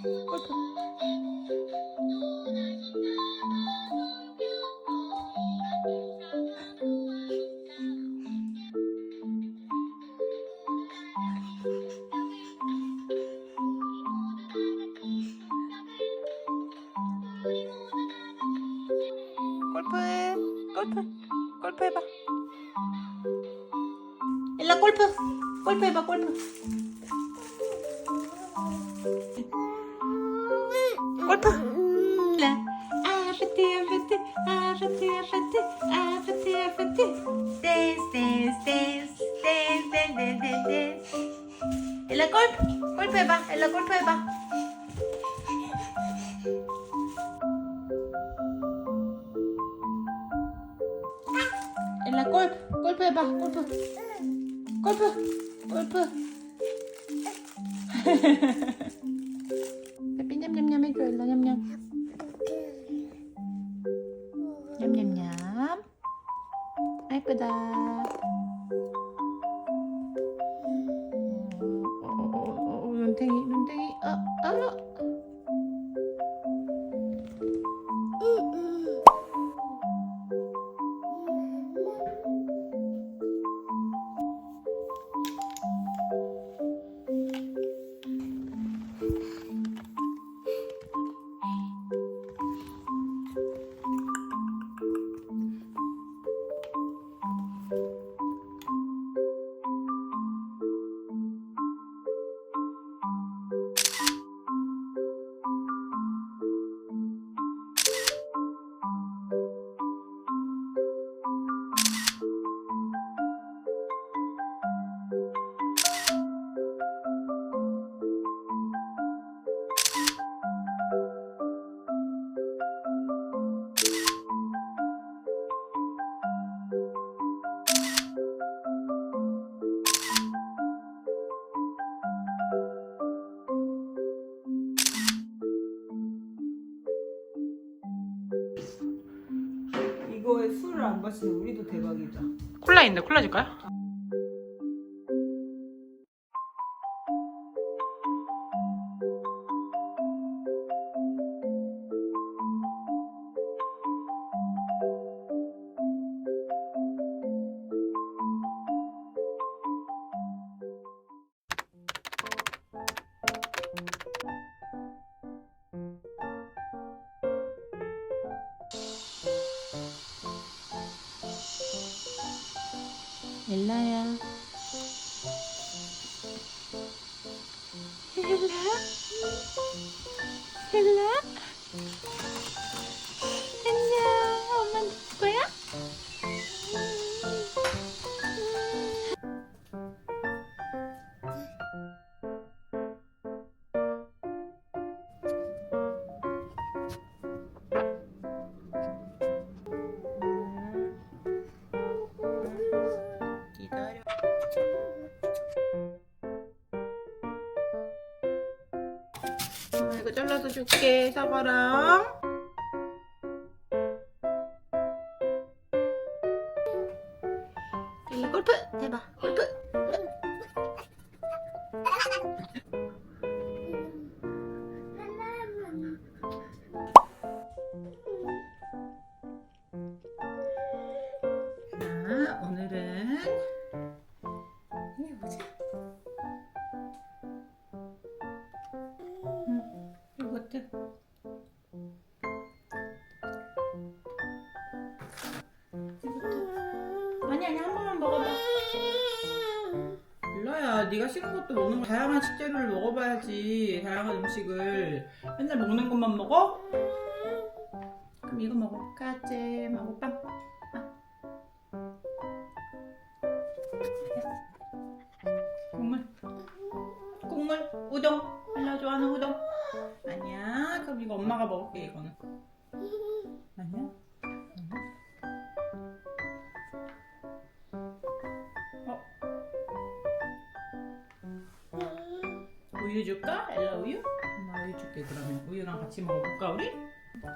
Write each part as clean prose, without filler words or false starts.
골프. 골프해. 골프 해봐. 일라 골프 해봐. 골프 일라. 아파트 댄스. 일라 골프 해봐. 일라 골프 해봐. 일라 골프 해봐. 골프. 빼삐 냠냠냠 해줘. 일라 냠냠. 냠냠냠. 예쁘다. 눈탱이. 이거에 술을 안 마시면 우리도 대박이다. 콜라 있는데 콜라 줄까요? 일라야. 일라. 안녕. 엄마 누구야? 기다려. 이거 잘라서 줄게. 사과랑. 일라 골프 해봐. 골프. 자, 오늘은 이게 뭐지? 이것들 아니 한 번만 먹어봐. 일라야, 네가 싫은 것도 먹는 거. 다양한 식재료를 먹어봐야지. 다양한 음식을 맨날 먹는 것만 먹어? 그럼 이거 먹을까? 잼하고 빵. 국물 우동. 일라 좋아하는 우동. 아니야. 그럼 이거 엄마가 먹을게. 이거는 아니야. 우유 줄까? 엘라 우유? 엄마 우유 줄게. 그러면 우유랑 같이 먹어볼까 우리? 빵.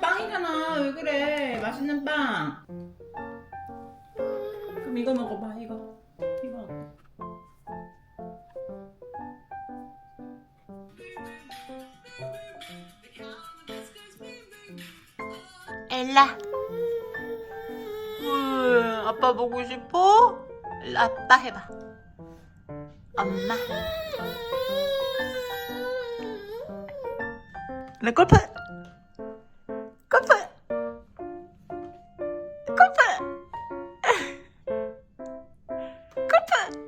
빵이잖아. 왜 그래? 맛있는 빵. 그럼 이거 먹어봐. 이거 어때? 엘라. 아빠 보고 싶어? 엘라 아빠 해봐. 엄마. 내 골프. 골프. 골프. 골프.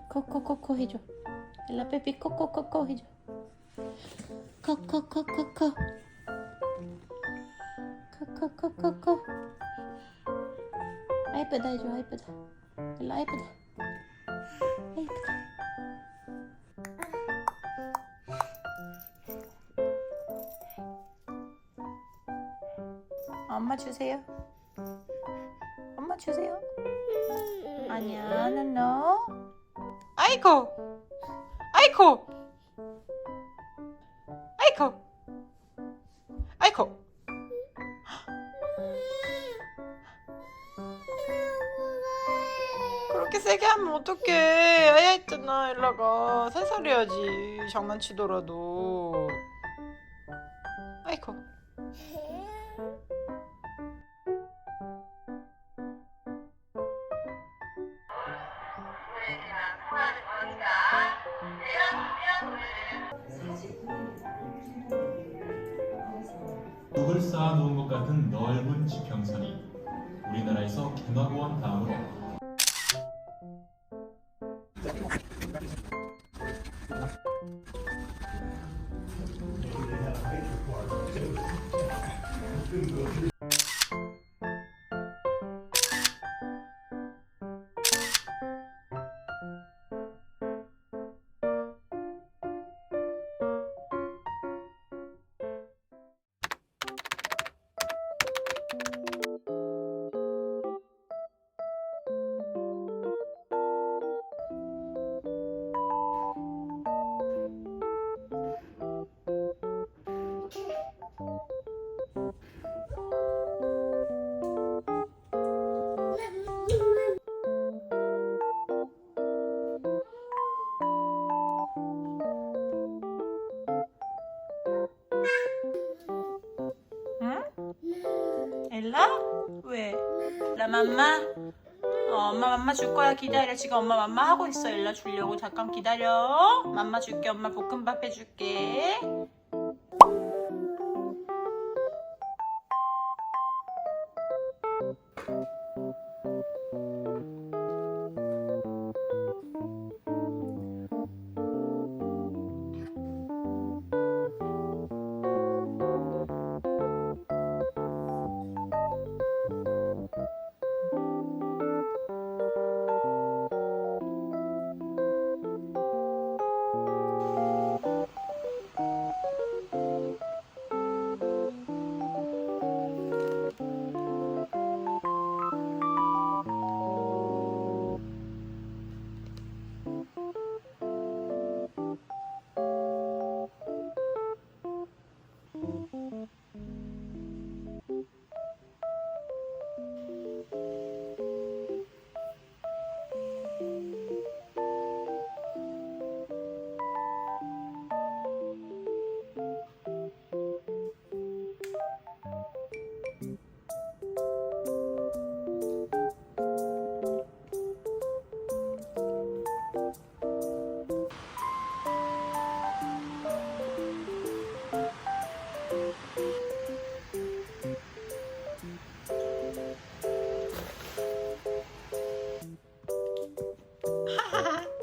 코코코코 해줘. 엘라 베비 코코코코 해줘. 코코코코코. 코코코코코. 아이쁘다 해줘. 아이쁘다. 엘라 아이쁘다. 아이쁘다. 엄마 주세요. 엄마 주세요. 아니야, 너. 아이고, 아이고, 아이고, 아이고. 그렇게 세게 하면 어떡해. 아야 했잖아. 엘라가 살살 해야지. 장난치더라도. 아이고. 둑을 쌓아놓은 것 같은 넓은 지평선이 우리나라에서 개마고원 다음으로 엘라? 왜? 엘라 맘마? 엄마 맘마 줄 거야. 기다려. 지금 엄마 맘마 하고 있어. 엘라 주려고. 잠깐 기다려. 맘마 줄게. 엄마 볶음밥 해줄게.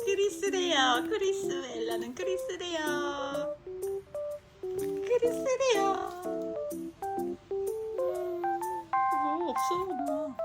크리스래요. 크리스 엘라 엘라는 크리스래요. 크리스래요. 뭐 없어 엄마.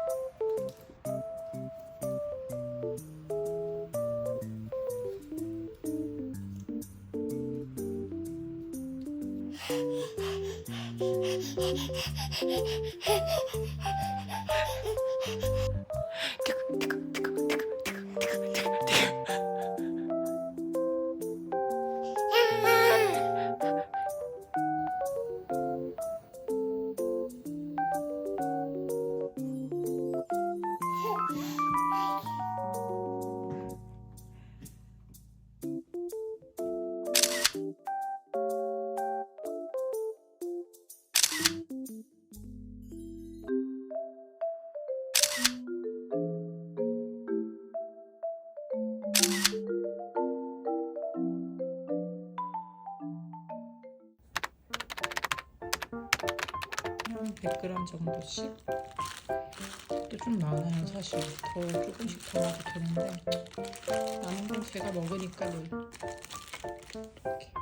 한 100g 정도씩. 또 좀 많아요 사실. 더 조금씩 더 넣어도 되는데 남은 건 제가 먹으니까 늘 이렇게.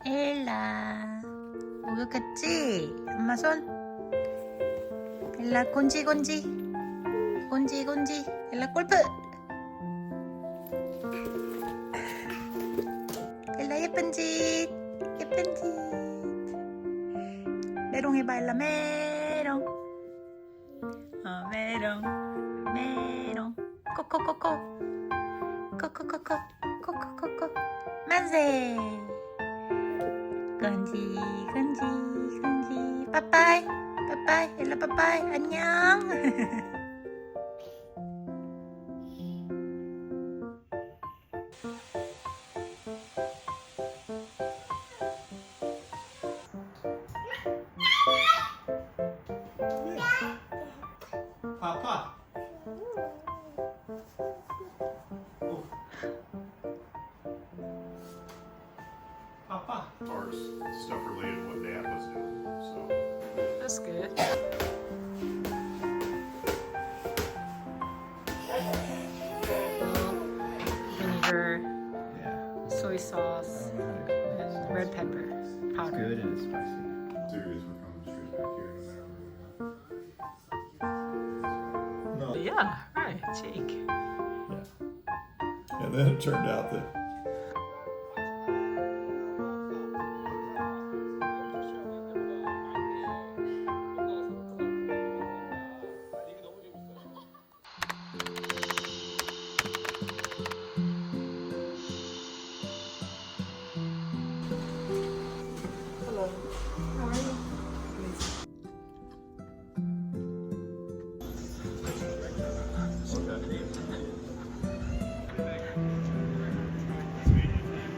엘라 목욕했지? 엄마 손. 엘라 곤지곤지 곤지곤지. 엘라 골프. 엘라 예쁜 짓 예쁜 짓. 메롱 해봐 엘라 메롱. 메롱 메롱. 코코코코 코코코코 코코코코. 만세. 건지 건지 건지. 빠빠이 빠빠이 엘라 빠빠이 안녕. Papa. Papa. Or stuff related to what Dad was doing. So That's good. Vinegar, Yeah, soy sauce, and red pepper powder. good and it's spicy. serious, we're coming straight back here no matter No. Yeah, right, Jake. And then it turned out that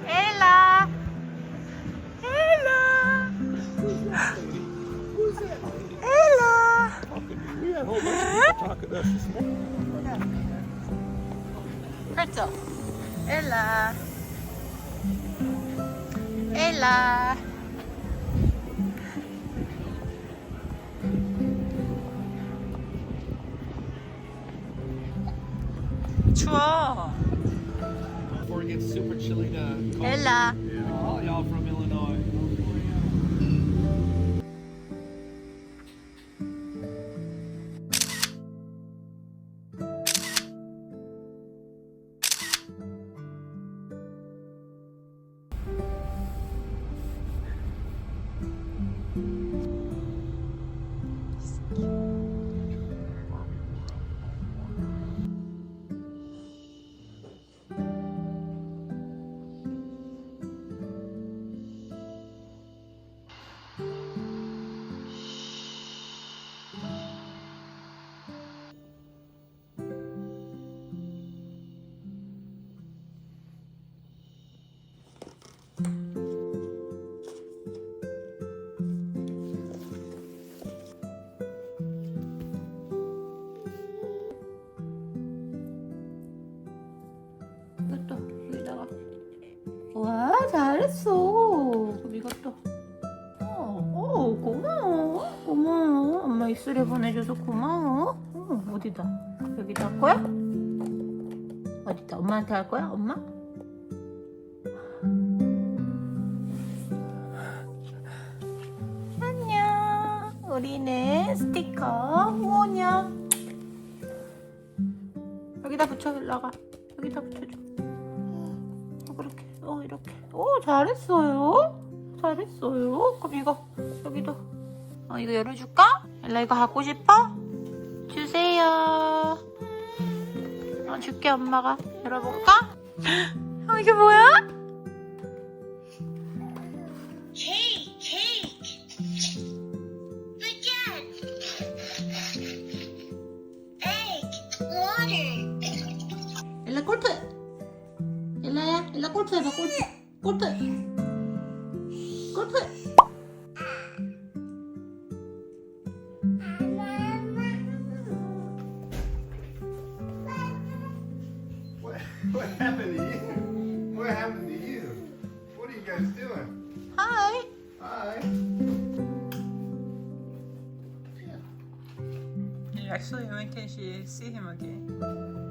Ella! Ella! Ella! we had a whole bunch of people talking to us this morning. Pretzel. Ella. Ella. 추워. Before it gets super chilly to call Ella. all y'all from Illinois. 이것도 여기다가. 와 잘했어. 그럼 이것도. 고마워. 고마워. 엄마 입술에 보내줘서 고마워. 어디다? 여기다 할 거야? 어디다? 엄마한테 할 거야? 엄마? 안녕. 우리는 스티커 뭐냐? 여기다 붙여. 일러가. 여기다 붙여줘. 그렇게. 이렇게. 오, 잘했어요. 잘했어요. 그럼 이거 여기도. 이거 열어줄까? 엘라 이거 갖고 싶어? 주세요. 줄게 엄마가. 열어볼까? 이게 뭐야? Cake. Spaghetti. Egg. Water. 엘라 골프. 엘라야, 엘라 골프 해봐. 골프. What happened to you? What happened to you? What are you guys doing? Hi. Hi. Actually, when can she see him again?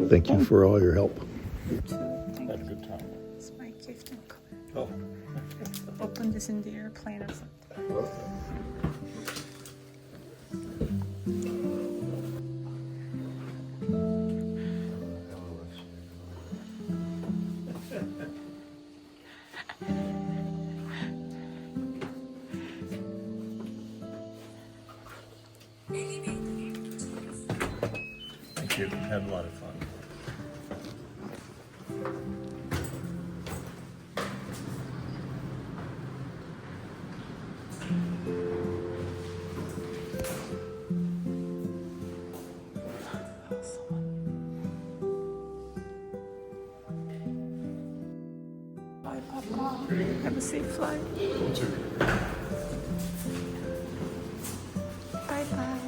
Thank you for all your help. Had a good time. It's my gift and Oh. open this in the airplane or something. Thank you. Had a lot of fun. Bye, Papa. Have a safe flight. Bye bye.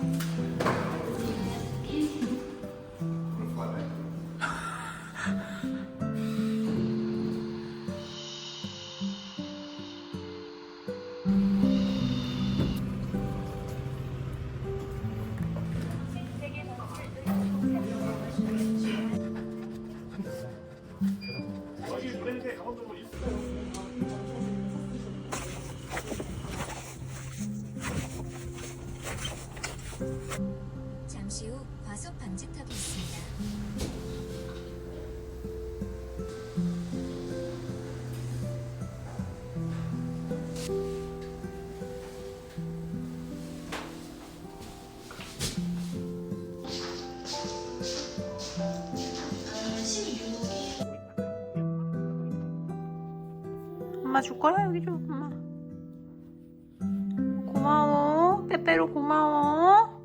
잠시 후 과속 방지턱이 있습니다. 엄마 줄 거야? 여기 줘, 엄마. 고마워. 빼빼로 고마워.